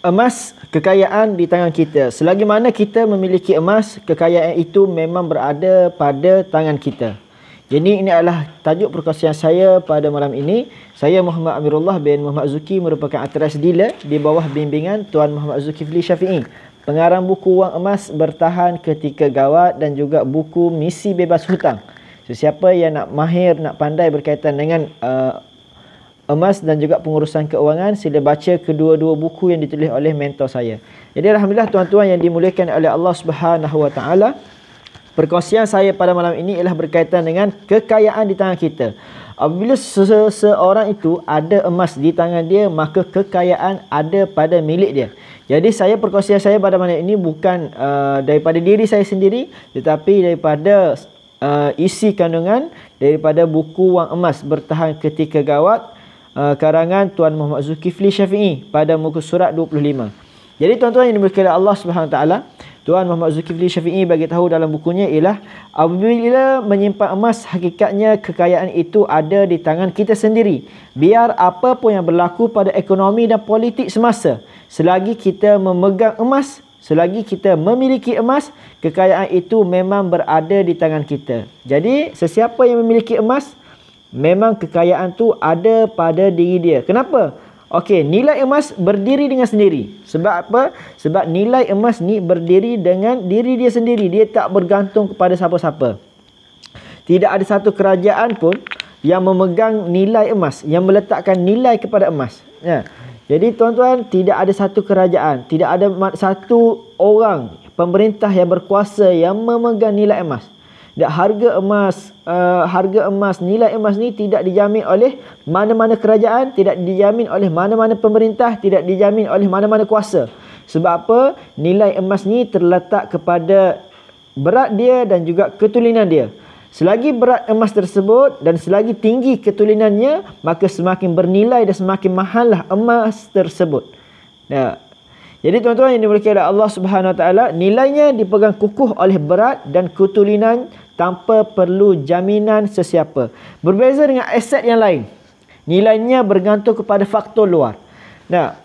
Emas, kekayaan di tangan kita. Selagi mana kita memiliki emas, kekayaan itu memang berada pada tangan kita. Jadi ini adalah tajuk perkongsian saya pada malam ini. Saya Muhammad Amirullah bin Muhammad Zuki, merupakan artis dealer di bawah bimbingan Tuan Muhammad Zulkifli Syafi'i, pengarang buku Wang Emas Bertahan Ketika Gawat dan juga buku Misi Bebas Hutang. Sesiapa yang nak mahir, nak pandai berkaitan dengan emas dan juga pengurusan keuangan, sila baca kedua-dua buku yang ditulis oleh mentor saya. Jadi alhamdulillah tuan-tuan yang dimuliakan oleh Allah Subhanahu Wa Taala, perkongsian saya pada malam ini ialah berkaitan dengan kekayaan di tangan kita. Apabila seseorang itu ada emas di tangan dia, maka kekayaan ada pada milik dia. Jadi perkongsian saya pada malam ini bukan daripada diri saya sendiri, tetapi daripada isi kandungan daripada buku Wang Emas Bertahan Ketika Gawat, karangan Tuan Muhammad Zulkifli Syafi'i pada muka surat 25. Jadi tuan-tuan yang dimuliakan Allah Subhanahu Taala, Tuan Muhammad Zulkifli Syafi'i bagi tahu dalam bukunya ialah apabila menyimpan emas, hakikatnya kekayaan itu ada di tangan kita sendiri. Biar apa pun yang berlaku pada ekonomi dan politik semasa, selagi kita memegang emas, selagi kita memiliki emas, kekayaan itu memang berada di tangan kita. Jadi sesiapa yang memiliki emas, memang kekayaan tu ada pada diri dia. Kenapa? Okey, nilai emas berdiri dengan sendiri. Sebab apa? Sebab nilai emas ni berdiri dengan diri dia sendiri. Dia tak bergantung kepada siapa-siapa. Tidak ada satu kerajaan pun yang memegang nilai emas, yang meletakkan nilai kepada emas. Ya. Jadi tuan-tuan, tidak ada satu kerajaan, tidak ada satu orang pemerintah yang berkuasa yang memegang nilai emas. Dan harga emas, nilai emas ni tidak dijamin oleh mana-mana kerajaan, tidak dijamin oleh mana-mana pemerintah, tidak dijamin oleh mana-mana kuasa. Sebab apa? Nilai emas ni terletak kepada berat dia dan juga ketulinan dia. Selagi berat emas tersebut dan selagi tinggi ketulinannya, maka semakin bernilai dan semakin mahallah emas tersebut. Ya. Jadi tuan-tuan yang dimuliakan oleh Allah Subhanahu Wa Taala, nilainya dipegang kukuh oleh berat dan ketulinan tanpa perlu jaminan sesiapa. Berbeza dengan aset yang lain, nilainya bergantung kepada faktor luar. Nah,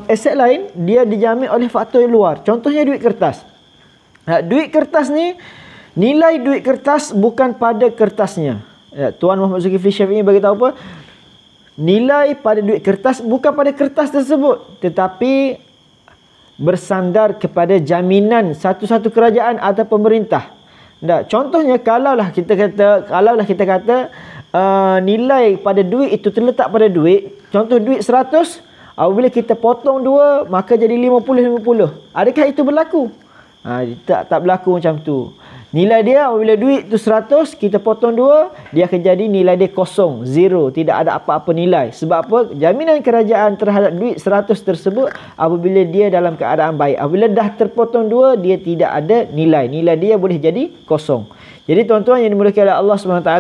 aset lain dia dijamin oleh faktor luar. Contohnya duit kertas. Duit kertas ni, nilai duit kertas bukan pada kertasnya. Tuan Muhammad Zulkifli Syafi'i bagi tahu apa? Nilai pada duit kertas bukan pada kertas tersebut, tetapi bersandar kepada jaminan satu-satu kerajaan atau pemerintah. Nah, contohnya kalaulah kita kata nilai pada duit itu terletak pada duit, contoh duit 100, apabila kita potong 2 maka jadi 50. Adakah itu berlaku? Tak berlaku macam tu. Nilai dia apabila duit tu 100, kita potong 2, dia akan jadi nilai dia kosong, zero, tidak ada apa-apa nilai. Sebab apa? Jaminan kerajaan terhadap duit 100 tersebut apabila dia dalam keadaan baik. Apabila dah terpotong 2, dia tidak ada nilai. Nilai dia boleh jadi kosong. Jadi tuan-tuan yang dimuliakan oleh Allah SWT,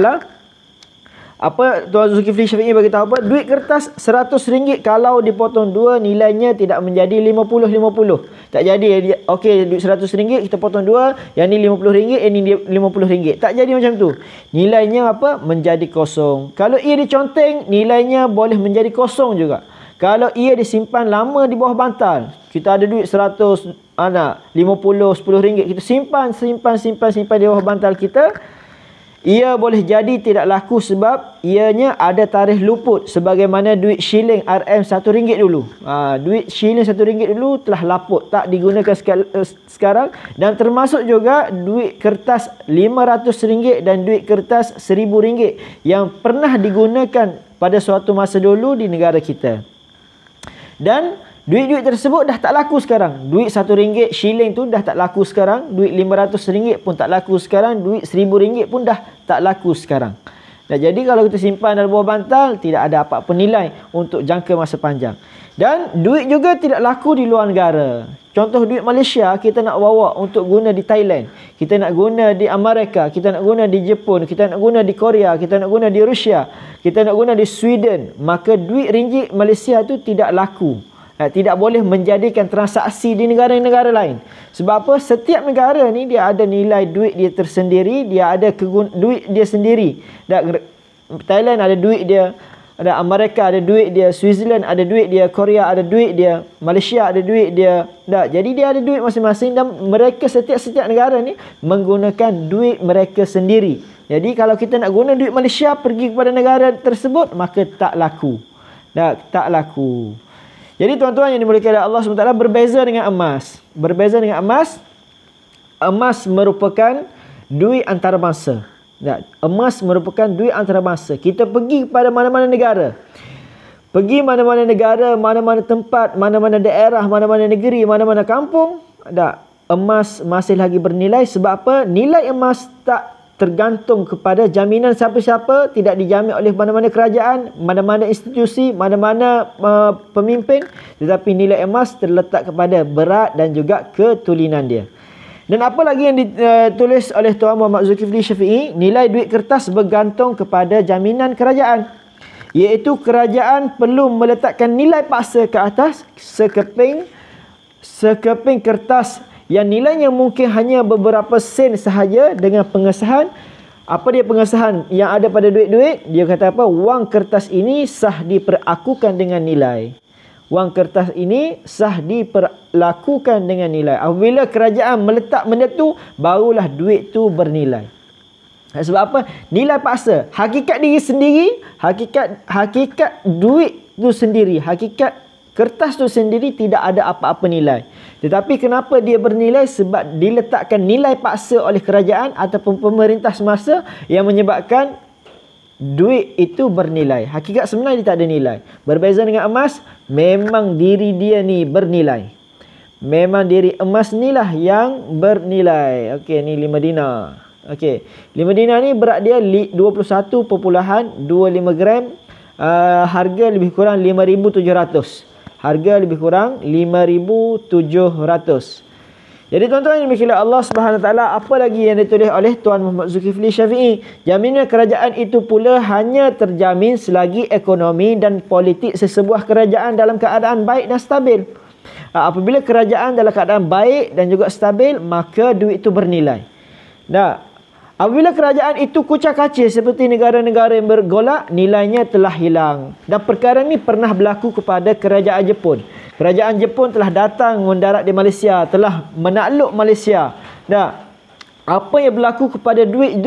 apa Tuan Zulkifli Syafi'i bagi tahu apa? Duit kertas RM100 kalau dipotong 2, nilainya tidak menjadi 50-50. Tak jadi. Okey, duit RM100 kita potong 2, yang ni RM50, yang ni RM50. Tak jadi macam tu. Nilainya apa? Menjadi kosong. Kalau ia diconteng, nilainya boleh menjadi kosong juga. Kalau ia disimpan lama di bawah bantal, kita ada duit 100, 50, RM10, kita simpan di bawah bantal kita, ia boleh jadi tidak laku sebab ianya ada tarikh luput, sebagaimana duit shilling RM RM1 dulu. Duit shilling RM1 dulu telah laput, tak digunakan sekarang. Dan termasuk juga duit kertas RM500 dan duit kertas RM1000 yang pernah digunakan pada suatu masa dulu di negara kita. Dan duit-duit tersebut dah tak laku sekarang. Duit RM1 shilling tu dah tak laku sekarang. Duit RM500 pun tak laku sekarang. Duit RM1000 pun dah tak laku sekarang. Dan jadi kalau kita simpan dalam bawah bantal, tidak ada apa-apa nilai untuk jangka masa panjang. Dan duit juga tidak laku di luar negara. Contoh duit Malaysia, kita nak bawa untuk guna di Thailand, kita nak guna di Amerika, kita nak guna di Jepun, kita nak guna di Korea, kita nak guna di Rusia, kita nak guna di Sweden, maka duit ringgit Malaysia tu tidak laku. Tidak boleh menjadikan transaksi di negara-negara lain. Sebab apa? Setiap negara ni dia ada nilai duit dia tersendiri, dia ada duit dia sendiri. Dan Thailand ada duit dia, Ada Amerika ada duit dia, Switzerland ada duit dia, Korea ada duit dia, Malaysia ada duit dia. Jadi dia ada duit masing-masing dan mereka setiap negara ni menggunakan duit mereka sendiri. Jadi kalau kita nak guna duit Malaysia pergi kepada negara tersebut, maka tak laku. Tak laku. Jadi tuan-tuan yang dimuliakan oleh Allah SWT, berbeza dengan emas. Berbeza dengan emas, emas merupakan duit antarabangsa. Emas merupakan duit antarabangsa. Kita pergi kepada mana-mana negara. Pergi mana-mana negara, mana-mana tempat, mana-mana daerah, mana-mana negeri, mana-mana kampung. Emas masih lagi bernilai. Sebab apa? Nilai emas tak tergantung kepada jaminan siapa-siapa. Tidak dijamin oleh mana-mana kerajaan, mana-mana institusi, mana-mana pemimpin. Tetapi nilai emas terletak kepada berat dan juga ketulinan dia. Dan apa lagi yang ditulis oleh Tuan Muhammad Zulkifli Syafi'i? Nilai duit kertas bergantung kepada jaminan kerajaan. Iaitu kerajaan perlu meletakkan nilai paksa ke atas sekeping kertas yang nilainya mungkin hanya beberapa sen sahaja dengan pengesahan. Apa dia pengesahan yang ada pada duit-duit? Dia kata apa? Wang kertas ini sah diperakukan dengan nilai. Wang kertas ini sah diperlakukan dengan nilai. Apabila kerajaan meletak benda tu, barulah duit tu bernilai. Sebab apa? Nilai paksa. Hakikat diri sendiri, hakikat duit tu sendiri, hakikat kertas tu sendiri tidak ada apa-apa nilai. Tetapi kenapa dia bernilai? Sebab diletakkan nilai paksa oleh kerajaan ataupun pemerintah semasa yang menyebabkan duit itu bernilai. Hakikat sebenarnya dia tak ada nilai. Berbeza dengan emas, memang diri dia ni bernilai. Memang diri emas ni lah yang bernilai. Okey, ni 5 dinar. Okey, 5 dinar ni berat dia 21.25 gram. Harga lebih kurang 5,700. Harga lebih kurang 5,700. Jadi tuan-tuan yang dimiliki Allah Subhanahu Wa Taala, apa lagi yang ditulis oleh Tuan Muhammad Zulkifli Syafi'i? Jaminan kerajaan itu pula hanya terjamin selagi ekonomi dan politik sesebuah kerajaan dalam keadaan baik dan stabil. Apabila kerajaan dalam keadaan baik dan juga stabil, maka duit itu bernilai. Apabila kerajaan itu kucak-kacir seperti negara-negara yang bergolak, nilainya telah hilang. Dan perkara ini pernah berlaku kepada kerajaan Jepun. Kerajaan Jepun telah datang mendarat di Malaysia, telah menakluk Malaysia. Apa yang berlaku kepada duit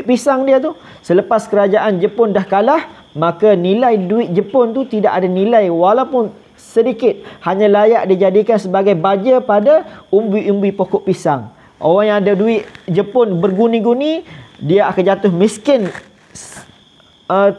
pisang dia tu? Selepas kerajaan Jepun dah kalah, maka nilai duit Jepun tu tidak ada nilai walaupun sedikit. Hanya layak dijadikan sebagai baja pada umbi-umbi pokok pisang. Orang yang ada duit Jepun berguni-guni, dia akan jatuh miskin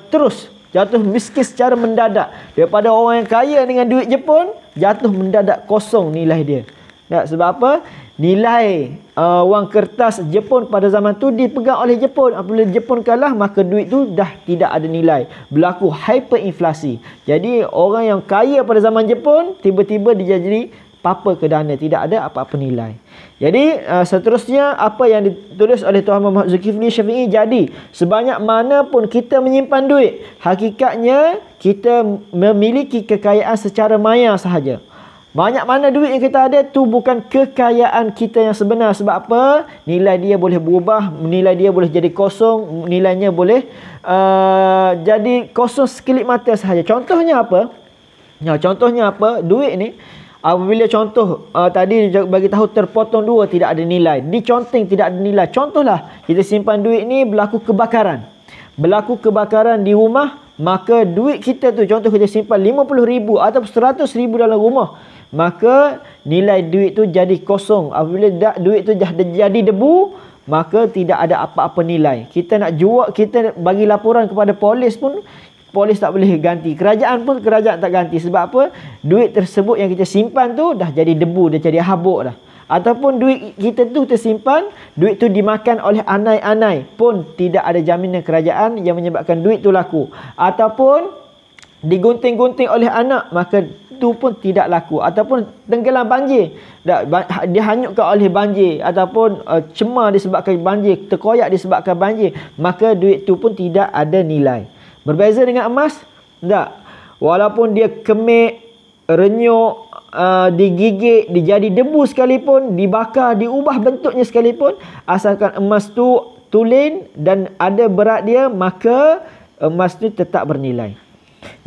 terus. Jatuh miskin secara mendadak. Daripada orang yang kaya dengan duit Jepun, jatuh mendadak kosong nilai dia. Sebab apa? Nilai wang kertas Jepun pada zaman tu dipegang oleh Jepun. Apabila Jepun kalah, maka duit tu dah tidak ada nilai. Berlaku hyperinflasi. Jadi orang yang kaya pada zaman Jepun, tiba-tiba dia jadi papa ke dana. Tidak ada apa-apa nilai. Jadi seterusnya apa yang ditulis oleh Tuan Muhammad Zulkifli Syafi'i, jadi sebanyak mana pun kita menyimpan duit, hakikatnya kita memiliki kekayaan secara maya sahaja. Banyak mana duit yang kita ada tu bukan kekayaan kita yang sebenar. Sebab apa? Nilai dia boleh berubah, nilai dia boleh jadi kosong, nilainya boleh jadi kosong sekelip mata sahaja. Contohnya apa? Contohnya apa? Duit ni apabila contoh tadi bagi tahu terpotong dua, tidak ada nilai. Diconteng, tidak ada nilai. Contohlah, kita simpan duit ni, berlaku kebakaran. Berlaku kebakaran di rumah, maka duit kita tu, contoh kita simpan 50,000 atau 100,000 dalam rumah, maka nilai duit tu jadi kosong. Apabila duit tu dah jadi debu, maka tidak ada apa-apa nilai. Kita nak jual, kita bagi laporan kepada polis pun, polis tak boleh ganti. Kerajaan pun kerajaan tak ganti. Sebab apa? Duit tersebut yang kita simpan tu dah jadi debu, dah jadi habuk dah. Ataupun duit kita tu tersimpan, duit tu dimakan oleh anai-anai, pun tidak ada jaminan kerajaan yang menyebabkan duit tu laku. Ataupun digunting-gunting oleh anak, maka tu pun tidak laku. Ataupun tenggelam banjir, dihanyutkan oleh banjir, ataupun cemar disebabkan banjir, terkoyak disebabkan banjir, maka duit tu pun tidak ada nilai. Berbeza dengan emas, tak. Walaupun dia kemik, renyuk, digigit, dijadi debu sekalipun, dibakar, diubah bentuknya sekalipun, asalkan emas tu tulen dan ada berat dia, maka emas tu tetap bernilai.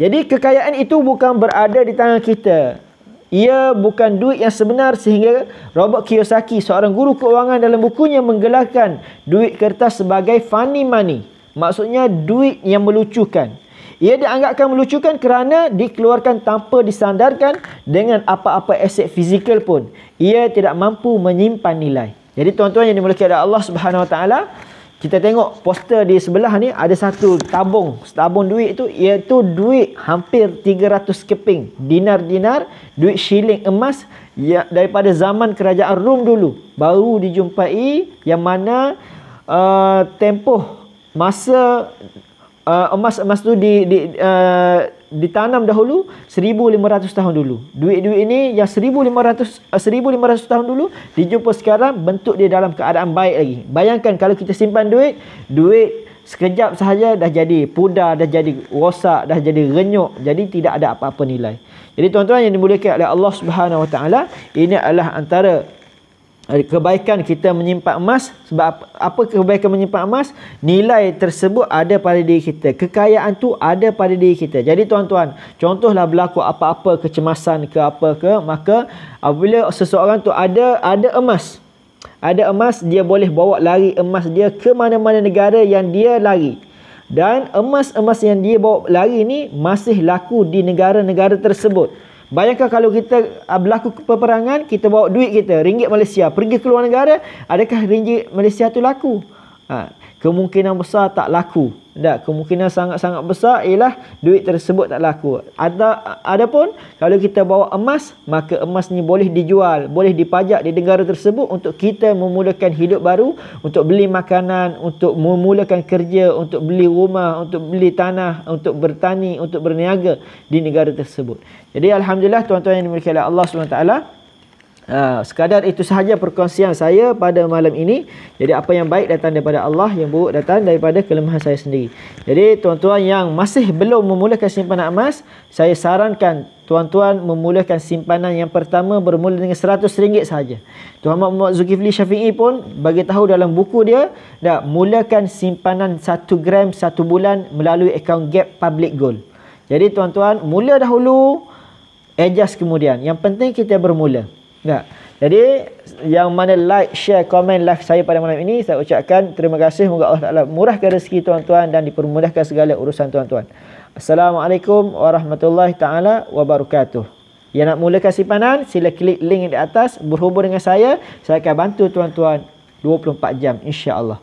Jadi kekayaan itu bukan berada di tangan kita. Ia bukan duit yang sebenar, sehingga Robert Kiyosaki, seorang guru keuangan, dalam bukunya menggelarkan duit kertas sebagai funny money. Maksudnya duit yang melucukan. Ia dianggapkan melucukan kerana dikeluarkan tanpa disandarkan dengan apa-apa aset fizikal pun. Ia tidak mampu menyimpan nilai. Jadi tuan-tuan yang dimulakan oleh Allah Subhanahu Wa Taala, kita tengok poster di sebelah ni, ada satu tabung duit tu, iaitu duit hampir 300 keping, dinar-dinar, duit shilling emas ya, daripada zaman kerajaan Rom dulu baru dijumpai, yang mana tempoh masa emas tu ditanam dahulu 1500 tahun dulu. Duit-duit ini yang 1500 tahun dulu dijumpa sekarang, bentuk dia dalam keadaan baik lagi. Bayangkan kalau kita simpan duit sekejap sahaja dah jadi pudar, dah jadi rosak, dah jadi renyuk, jadi tidak ada apa-apa nilai. Jadi tuan-tuan yang dimuliakan oleh Allah Subhanahu Wa Taala, ini adalah antara kebaikan kita menyimpan emas. Sebab apa kebaikan menyimpan emas? Nilai tersebut ada pada diri kita. Kekayaan tu ada pada diri kita. Jadi tuan-tuan, contohlah berlaku apa-apa kecemasan ke apa ke, maka apabila seseorang tu ada emas, dia boleh bawa lari emas dia ke mana-mana negara yang dia lari. Dan emas-emas yang dia bawa lari ni masih laku di negara-negara tersebut. Bayangkan kalau kita berlaku peperangan, kita bawa duit kita, ringgit Malaysia, pergi ke luar negara, adakah ringgit Malaysia tu laku? Kemungkinan besar tak laku. Tak, kemungkinan sangat-sangat besar ialah duit tersebut tak laku. Adapun kalau kita bawa emas, maka emas ni boleh dijual, boleh dipajak di negara tersebut untuk kita memulakan hidup baru, untuk beli makanan, untuk memulakan kerja, untuk beli rumah, untuk beli tanah, untuk bertani, untuk berniaga di negara tersebut. Jadi alhamdulillah tuan-tuan yang dimiliki oleh Allah SWT, sekadar itu sahaja perkongsian saya pada malam ini. Jadi apa yang baik datang daripada Allah, yang buruk datang daripada kelemahan saya sendiri. Jadi tuan-tuan yang masih belum memulakan simpanan emas, saya sarankan tuan-tuan memulakan simpanan yang pertama bermula dengan RM100 sahaja. Tuan Muhammad Zulkifli Syafi'i pun bagi tahu dalam buku dia, mulakan simpanan 1 gram 1 bulan melalui akaun Gap Public Gold. Jadi tuan-tuan, mula dahulu, adjust kemudian. Yang penting kita bermula. Tak. Jadi yang mana like, share, komen, live saya pada malam ini, saya ucapkan terima kasih. Moga Allah Ta'ala murahkan rezeki tuan-tuan dan dipermudahkan segala urusan tuan-tuan. Assalamualaikum warahmatullahi ta'ala wabarakatuh. Yang nak mulakan simpanan, sila klik link di atas, berhubung dengan saya akan bantu tuan-tuan 24 jam insya-Allah.